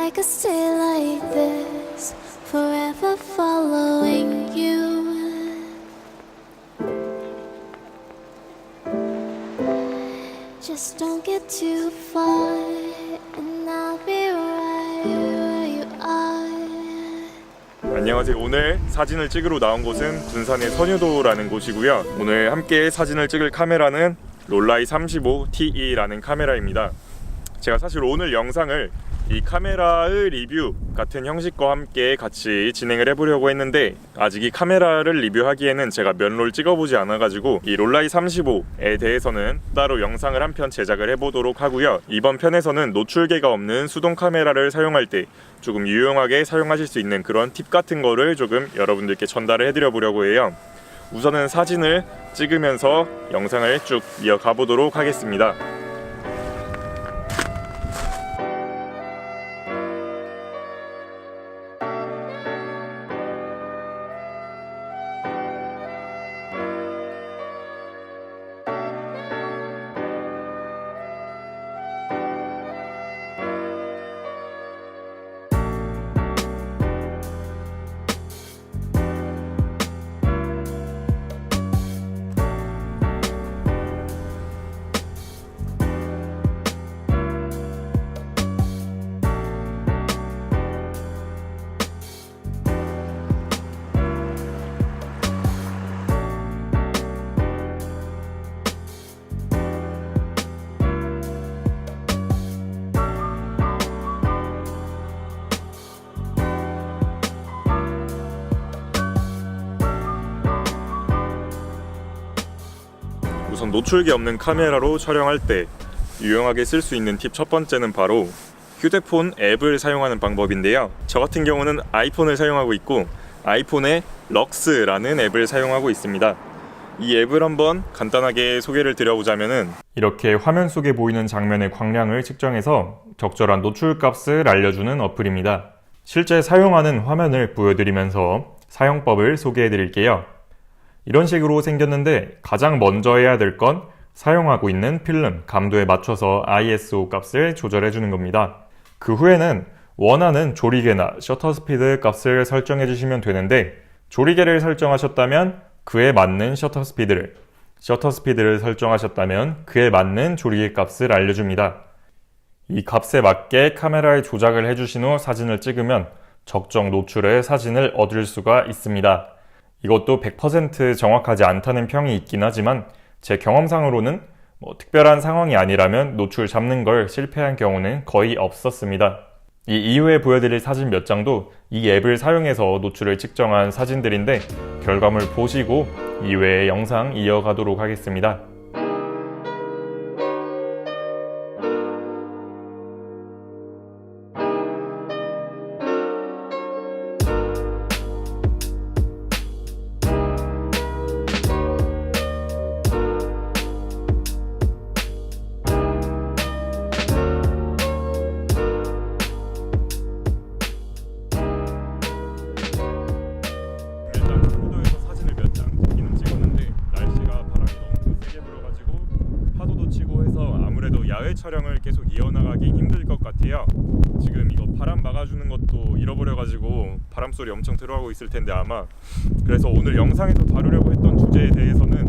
I could stay like this, forever following you. Just don't get too far, and I'll be right where you are. 안녕하세요. 오늘 사진을 찍으러 나온 곳은 군산의 선유도라는 곳이고요. 오늘 함께 사진을 찍을 카메라는 롤라이 35TE라는 카메라입니다. 제가 사실 오늘 영상을 이 카메라의 리뷰 같은 형식과 함께 같이 진행을 해보려고 했는데 아직 이 카메라를 리뷰하기에는 제가 몇 롤 찍어보지 않아가지고 이 롤라이 35에 대해서는 따로 영상을 한 편 제작을 해보도록 하고요. 이번 편에서는 노출계가 없는 수동 카메라를 사용할 때 조금 유용하게 사용하실 수 있는 그런 팁 같은 거를 조금 여러분들께 전달을 해드려 보려고 해요. 우선은 사진을 찍으면서 영상을 쭉 이어가 보도록 하겠습니다. 우선 노출계 없는 카메라로 촬영할 때 유용하게 쓸 수 있는 팁 첫 번째는 바로 휴대폰 앱을 사용하는 방법인데요. 저 같은 경우는 아이폰을 사용하고 있고 아이폰에 럭스라는 앱을 사용하고 있습니다. 이 앱을 한번 간단하게 소개를 드려보자면은 이렇게 화면 속에 보이는 장면의 광량을 측정해서 적절한 노출 값을 알려주는 어플입니다. 실제 사용하는 화면을 보여드리면서 사용법을 소개해 드릴게요. 이런 식으로 생겼는데 가장 먼저 해야 될 건 사용하고 있는 필름 감도에 맞춰서 ISO 값을 조절해 주는 겁니다. 그 후에는 원하는 조리개나 셔터 스피드 값을 설정해 주시면 되는데 조리개를 설정하셨다면 그에 맞는 셔터 스피드를 설정하셨다면 그에 맞는 조리개 값을 알려줍니다. 이 값에 맞게 카메라에 조작을 해주신 후 사진을 찍으면 적정 노출의 사진을 얻을 수가 있습니다. 이것도 100% 정확하지 않다는 평이 있긴 하지만 제 경험상으로는 특별한 상황이 아니라면 노출 잡는 걸 실패한 경우는 거의 없었습니다. 이 이후에 보여드릴 사진 몇 장도 이 앱을 사용해서 노출을 측정한 사진들인데 결과물 보시고 이외의 영상 이어가도록 하겠습니다. 야외 촬영을 계속 이어나가기 힘들 것 같아요. 지금 이거 바람 막아주는 것도 잃어버려가지고 바람 소리 엄청 들어가고 있을 텐데 아마 그래서 오늘 영상에서 다루려고 했던 주제에 대해서는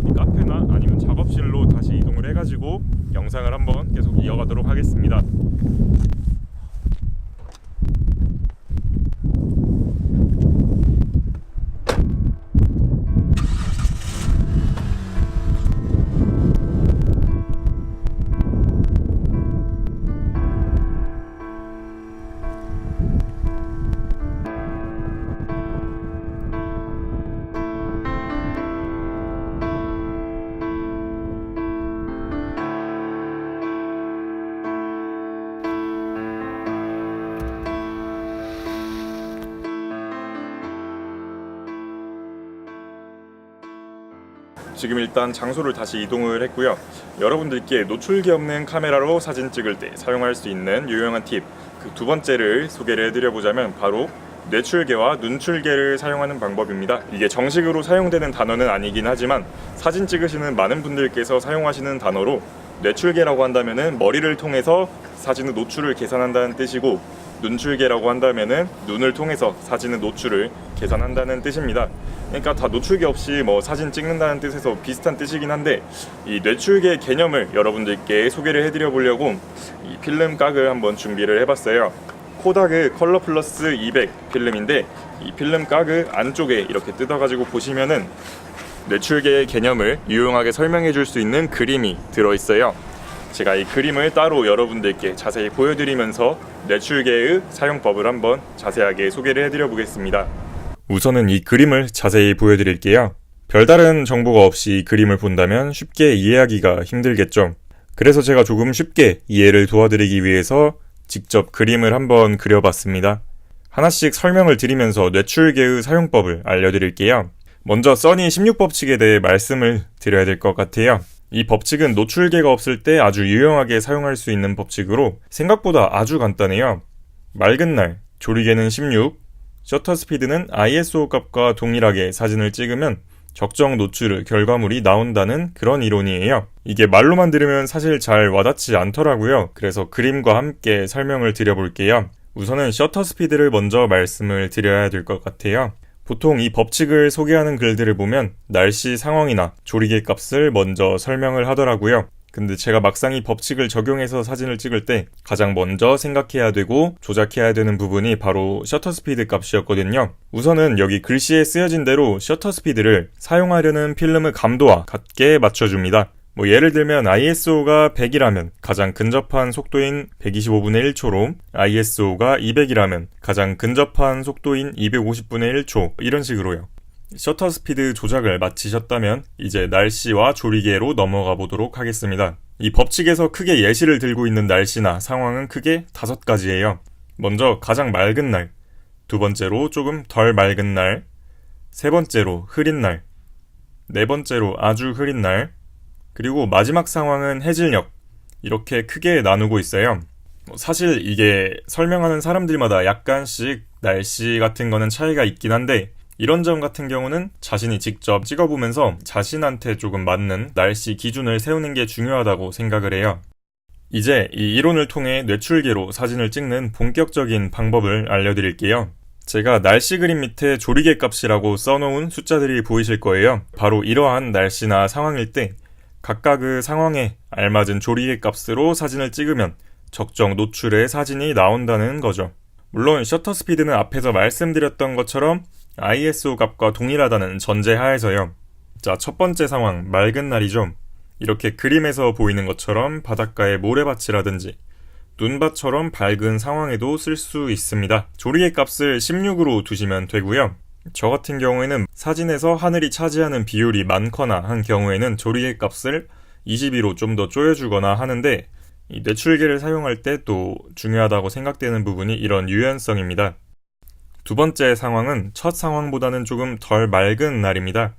어디 카페나 아니면 작업실로 다시 이동을 해가지고 영상을 한번 계속 이어가도록 하겠습니다. 지금 일단 장소를 다시 이동을 했고요. 여러분들께 노출계 없는 카메라로 사진 찍을 때 사용할 수 있는 유용한 팁 그 두 번째를 소개를 해드려보자면 바로 뇌출계와 눈출계를 사용하는 방법입니다. 이게 정식으로 사용되는 단어는 아니긴 하지만 사진 찍으시는 많은 분들께서 사용하시는 단어로 뇌출계라고 한다면은 머리를 통해서 사진의 노출을 계산한다는 뜻이고, 눈출계라고 한다면은 눈을 통해서 사진의 노출을 계산한다는 뜻입니다. 그러니까 다 노출계 없이 뭐 사진 찍는다는 뜻에서 비슷한 뜻이긴 한데, 이 뇌출계 개념을 여러분들께 소개를 해드려 보려고 이 필름 각을 한번 준비를 해봤어요. 코닥의 컬러 플러스 200 필름인데, 이 필름 각을 안쪽에 이렇게 뜯어가지고 보시면은 뇌출계의 개념을 유용하게 설명해 줄 수 있는 그림이 들어있어요. 제가 이 그림을 따로 여러분들께 자세히 보여드리면서 뇌출계의 사용법을 한번 자세하게 소개를 해드려 보겠습니다. 우선은 이 그림을 자세히 보여드릴게요. 별다른 정보가 없이 이 그림을 본다면 쉽게 이해하기가 힘들겠죠. 그래서 제가 조금 쉽게 이해를 도와드리기 위해서 직접 그림을 한번 그려봤습니다. 하나씩 설명을 드리면서 뇌출계의 사용법을 알려드릴게요. 먼저 써니 16법칙에 대해 말씀을 드려야 될 것 같아요. 이 법칙은 노출계가 없을 때 아주 유용하게 사용할 수 있는 법칙으로 생각보다 아주 간단해요. 맑은 날, 조리개는 16, 셔터 스피드는 ISO 값과 동일하게 사진을 찍으면 적정 노출의 결과물이 나온다는 그런 이론이에요. 이게 말로만 들으면 사실 잘 와닿지 않더라고요. 그래서 그림과 함께 설명을 드려볼게요. 우선은 셔터 스피드를 먼저 말씀을 드려야 될 것 같아요. 보통 이 법칙을 소개하는 글들을 보면 날씨 상황이나 조리개 값을 먼저 설명을 하더라고요. 근데 제가 막상 이 법칙을 적용해서 사진을 찍을 때 가장 먼저 생각해야 되고 조작해야 되는 부분이 바로 셔터 스피드 값이었거든요. 우선은 여기 글씨에 쓰여진 대로 셔터 스피드를 사용하려는 필름의 감도와 같게 맞춰줍니다. 예를 들면 ISO가 100이라면 가장 근접한 속도인 125분의 1초로, ISO가 200이라면 가장 근접한 속도인 250분의 1초, 이런 식으로요. 셔터 스피드 조작을 마치셨다면 이제 날씨와 조리개로 넘어가 보도록 하겠습니다. 이 법칙에서 크게 예시를 들고 있는 날씨나 상황은 크게 5가지예요. 먼저 가장 맑은 날, 두 번째로 조금 덜 맑은 날, 세 번째로 흐린 날, 네 번째로 아주 흐린 날, 그리고 마지막 상황은 해질녘, 이렇게 크게 나누고 있어요. 사실 이게 설명하는 사람들마다 약간씩 날씨 같은 거는 차이가 있긴 한데, 이런 점 같은 경우는 자신이 직접 찍어보면서 자신한테 조금 맞는 날씨 기준을 세우는 게 중요하다고 생각을 해요. 이제 이 이론을 통해 뇌출계로 사진을 찍는 본격적인 방법을 알려드릴게요. 제가 날씨 그림 밑에 조리개 값이라고 써놓은 숫자들이 보이실 거예요. 바로 이러한 날씨나 상황일 때 각각의 상황에 알맞은 조리개 값으로 사진을 찍으면 적정 노출의 사진이 나온다는 거죠. 물론 셔터 스피드는 앞에서 말씀드렸던 것처럼 ISO 값과 동일하다는 전제하에서요. 자, 첫 번째 상황, 맑은 날이죠. 이렇게 그림에서 보이는 것처럼 바닷가의 모래밭이라든지 눈밭처럼 밝은 상황에도 쓸 수 있습니다. 조리개 값을 16으로 두시면 되고요. 저 같은 경우에는 사진에서 하늘이 차지하는 비율이 많거나 한 경우에는 조리개 값을 22로 좀 더 조여주거나 하는데, 이 뇌출계를 사용할 때 또 중요하다고 생각되는 부분이 이런 유연성입니다. 두 번째 상황은 첫 상황보다는 조금 덜 맑은 날입니다.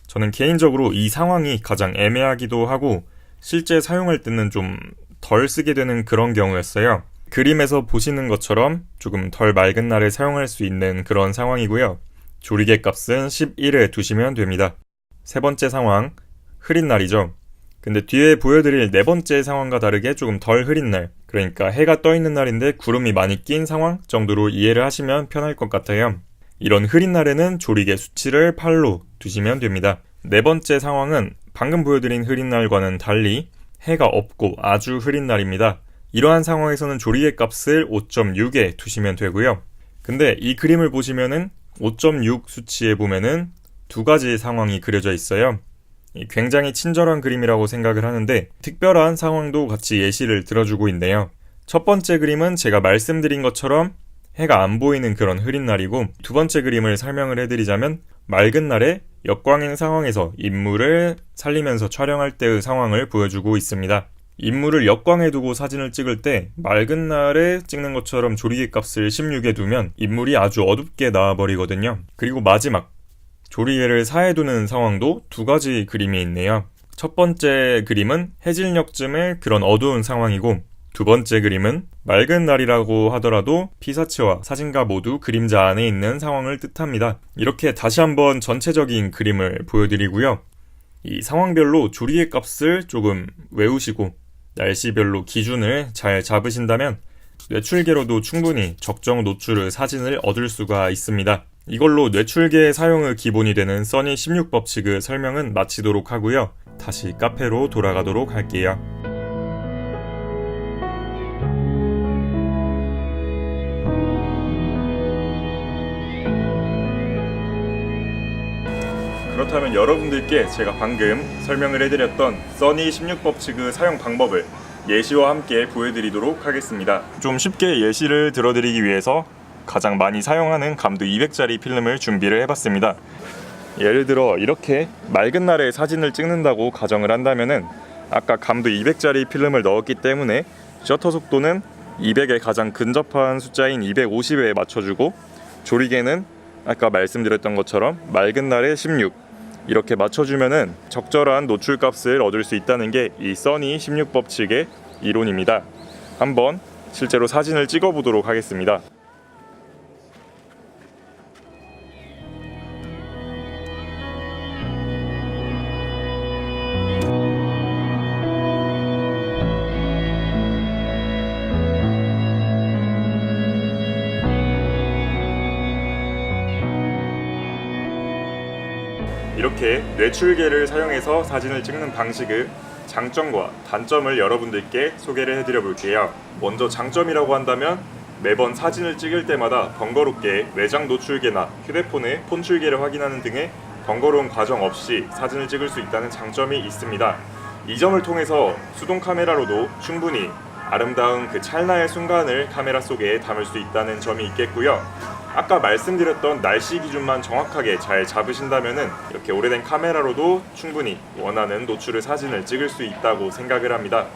저는 개인적으로 이 상황이 가장 애매하기도 하고 실제 사용할 때는 좀 덜 쓰게 되는 그런 경우였어요. 그림에서 보시는 것처럼 조금 덜 맑은 날에 사용할 수 있는 그런 상황이고요. 조리개 값은 11에 두시면 됩니다. 세 번째 상황, 흐린 날이죠. 근데 뒤에 보여드릴 네 번째 상황과 다르게 조금 덜 흐린 날, 그러니까 해가 떠 있는 날인데 구름이 많이 낀 상황 정도로 이해를 하시면 편할 것 같아요. 이런 흐린 날에는 조리개 수치를 8로 두시면 됩니다. 네 번째 상황은 방금 보여드린 흐린 날과는 달리 해가 없고 아주 흐린 날입니다. 이러한 상황에서는 조리개 값을 5.6에 두시면 되고요. 근데 이 그림을 보시면은 5.6 수치에 보면은 두 가지 상황이 그려져 있어요. 굉장히 친절한 그림이라고 생각을 하는데 특별한 상황도 같이 예시를 들어주고 있네요. 첫 번째 그림은 제가 말씀드린 것처럼 해가 안 보이는 그런 흐린 날이고, 두 번째 그림을 설명을 해드리자면 맑은 날에 역광행 상황에서 인물을 살리면서 촬영할 때의 상황을 보여주고 있습니다. 인물을 역광에 두고 사진을 찍을 때 맑은 날에 찍는 것처럼 조리개 값을 16에 두면 인물이 아주 어둡게 나와버리거든요. 그리고 마지막, 조리개를 4에 두는 상황도 두 가지 그림이 있네요. 첫 번째 그림은 해질녘쯤의 그런 어두운 상황이고, 두 번째 그림은 맑은 날이라고 하더라도 피사체와 사진가 모두 그림자 안에 있는 상황을 뜻합니다. 이렇게 다시 한번 전체적인 그림을 보여드리고요. 이 상황별로 조리개 값을 조금 외우시고 날씨별로 기준을 잘 잡으신다면 뇌출계로도 충분히 적정 노출의 사진을 얻을 수가 있습니다. 이걸로 뇌출계 사용의 기본이 되는 써니 16 법칙의 설명은 마치도록 하고요. 다시 카페로 돌아가도록 할게요. 그렇다면 여러분들께 제가 방금 설명을 해드렸던 써니 16 법칙의 사용 방법을 예시와 함께 보여드리도록 하겠습니다. 좀 쉽게 예시를 들어드리기 위해서 가장 많이 사용하는 감도 200짜리 필름을 준비를 해봤습니다. 예를 들어 이렇게 맑은 날에 사진을 찍는다고 가정을 한다면은 아까 감도 200짜리 필름을 넣었기 때문에 셔터 속도는 200에 가장 근접한 숫자인 250에 맞춰주고 조리개는 아까 말씀드렸던 것처럼 맑은 날에 16 이렇게 맞춰주면은 적절한 노출 값을 얻을 수 있다는 게 이 써니 16 법칙의 이론입니다. 한번 실제로 사진을 찍어 보도록 하겠습니다. 이렇게 뇌출계를 사용해서 사진을 찍는 방식의 장점과 단점을 여러분들께 소개를 해드려 볼게요. 먼저 장점이라고 한다면 매번 사진을 찍을 때마다 번거롭게 외장 노출계나 휴대폰의 폰출계를 확인하는 등의 번거로운 과정 없이 사진을 찍을 수 있다는 장점이 있습니다. 이 점을 통해서 수동 카메라로도 충분히 아름다운 그 찰나의 순간을 카메라 속에 담을 수 있다는 점이 있겠고요. 아까 말씀드렸던 날씨 기준만 정확하게 잘 잡으신다면은 이렇게 오래된 카메라로도 충분히 원하는 노출의 사진을 찍을 수 있다고 생각을 합니다.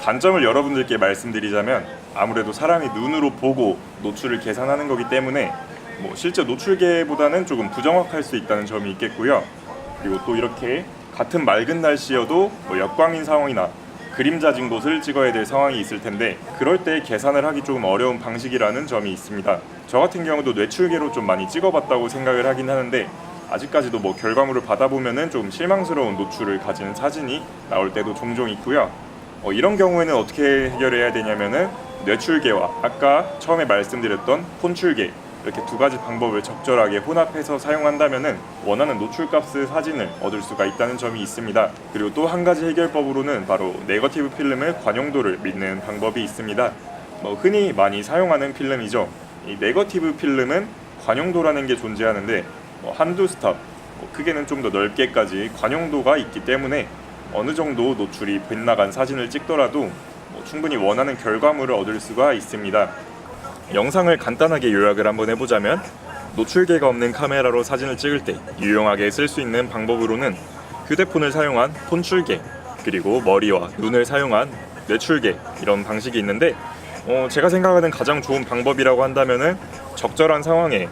단점을 여러분들께 말씀드리자면 아무래도 사람이 눈으로 보고 노출을 계산하는 거기 때문에 실제 노출계보다는 조금 부정확할 수 있다는 점이 있겠고요. 그리고 또 이렇게 같은 맑은 날씨여도 역광인 상황이나 그림자진 곳을 찍어야 될 상황이 있을 텐데 그럴 때 계산을 하기 조금 어려운 방식이라는 점이 있습니다. 저 같은 경우도 뇌출계로 좀 많이 찍어봤다고 생각을 하긴 하는데 아직까지도 결과물을 받아보면은 좀 실망스러운 노출을 가지는 사진이 나올 때도 종종 있고요. 이런 경우에는 어떻게 해결해야 되냐면은 뇌출계와 아까 처음에 말씀드렸던 폰출계 이렇게 두 가지 방법을 적절하게 혼합해서 사용한다면은 원하는 노출값의 사진을 얻을 수가 있다는 점이 있습니다. 그리고 또 한 가지 해결법으로는 바로 네거티브 필름의 관용도를 믿는 방법이 있습니다. 흔히 많이 사용하는 필름이죠. 이 네거티브 필름은 관용도라는 게 존재하는데 한두 스탑, 크게는 좀 더 넓게까지 관용도가 있기 때문에 어느 정도 노출이 빗나간 사진을 찍더라도 충분히 원하는 결과물을 얻을 수가 있습니다. 영상을 간단하게 요약을 한번 해보자면 노출계가 없는 카메라로 사진을 찍을 때 유용하게 쓸 수 있는 방법으로는 휴대폰을 사용한 폰출계 그리고 머리와 눈을 사용한 뇌출계 이런 방식이 있는데 제가 생각하는 가장 좋은 방법이라고 한다면은 적절한 상황에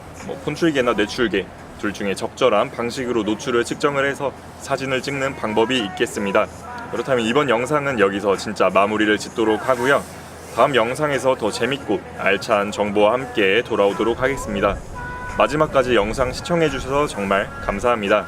폰출계나 뇌출계 둘 중에 적절한 방식으로 노출을 측정을 해서 사진을 찍는 방법이 있겠습니다. 그렇다면 이번 영상은 여기서 진짜 마무리를 짓도록 하고요. 다음 영상에서 더 재밌고 알찬 정보와 함께 돌아오도록 하겠습니다. 마지막까지 영상 시청해주셔서 정말 감사합니다.